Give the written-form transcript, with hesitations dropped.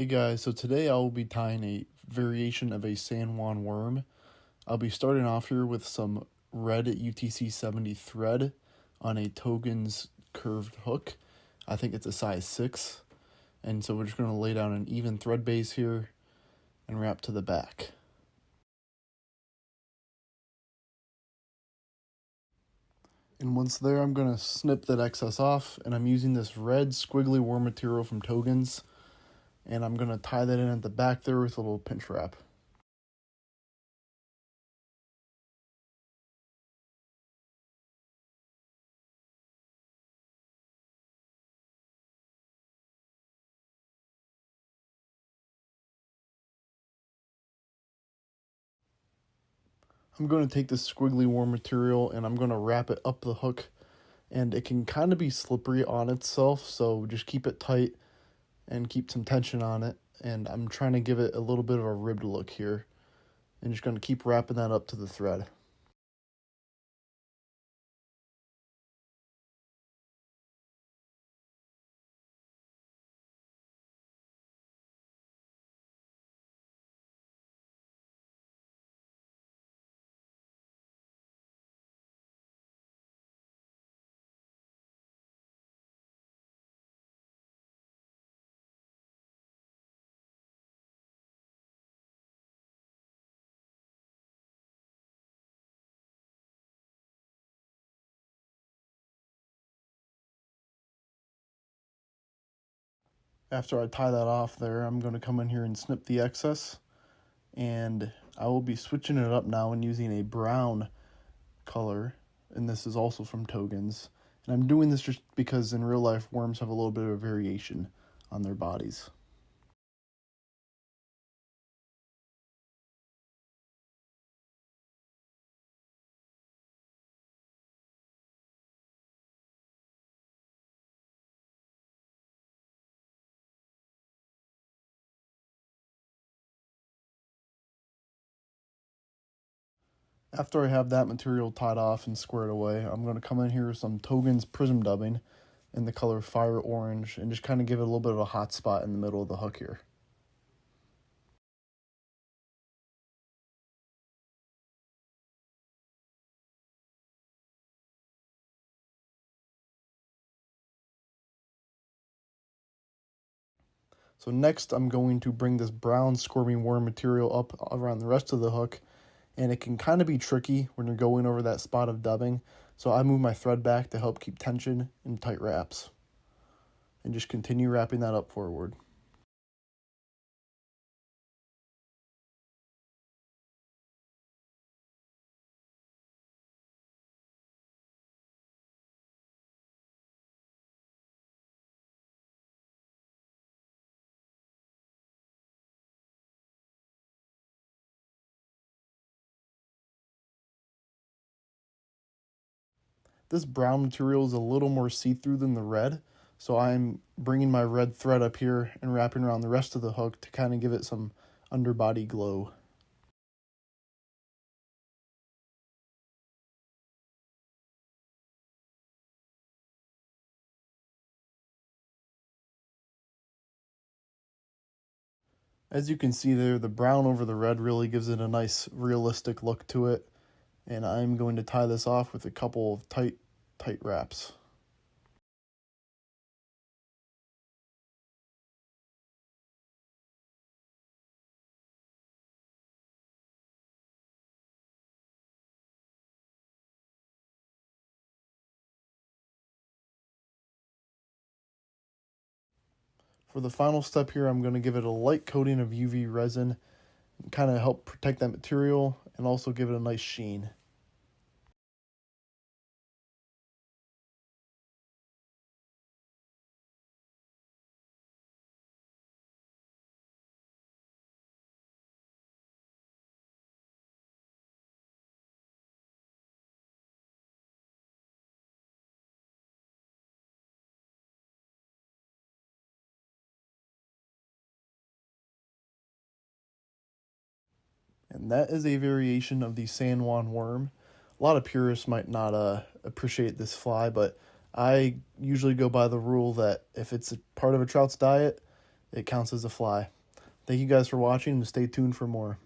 Hey guys, so today I will be tying a variation of a San Juan Worm. I'll be starting off here with some red UTC 70 thread on a Togens curved hook. I think it's a size 6. And so we're just going to lay down an even thread base here and wrap to the back. And once there, I'm going to snip that excess off, and I'm using this red squiggly worm material from Togens. And I'm going to tie that in at the back there with a little pinch wrap. I'm going to take this squiggly worm material and I'm going to wrap it up the hook, and it can kind of be slippery on itself, so just keep it tight and keep some tension on it. And I'm trying to give it a little bit of a ribbed look here, and just going to keep wrapping that up to the thread. After I tie that off there, I'm going to come in here and snip the excess, and I will be switching it up now and using a brown color, and this is also from Togens. And I'm doing this just because in real life worms have a little bit of variation on their bodies. After I have that material tied off and squared away, I'm going to come in here with some Togens prism dubbing in the color Fire Orange and just kind of give it a little bit of a hot spot in the middle of the hook here. So next I'm going to bring this brown squirmy worm material up around the rest of the hook, and it can kind of be tricky when you're going over that spot of dubbing. So I move my thread back to help keep tension in tight wraps, and just continue wrapping that up forward. This brown material is a little more see-through than the red, so I'm bringing my red thread up here and wrapping around the rest of the hook to kind of give it some underbody glow. As you can see there, the brown over the red really gives it a nice realistic look to it, and I'm going to tie this off with a couple of tight wraps. For the final step here, I'm going to give it a light coating of UV resin and kind of help protect that material and also give it a nice sheen. And that is a variation of the San Juan Worm. A lot of purists might not appreciate this fly, but I usually go by the rule that if it's a part of a trout's diet, it counts as a fly. Thank you guys for watching, and stay tuned for more.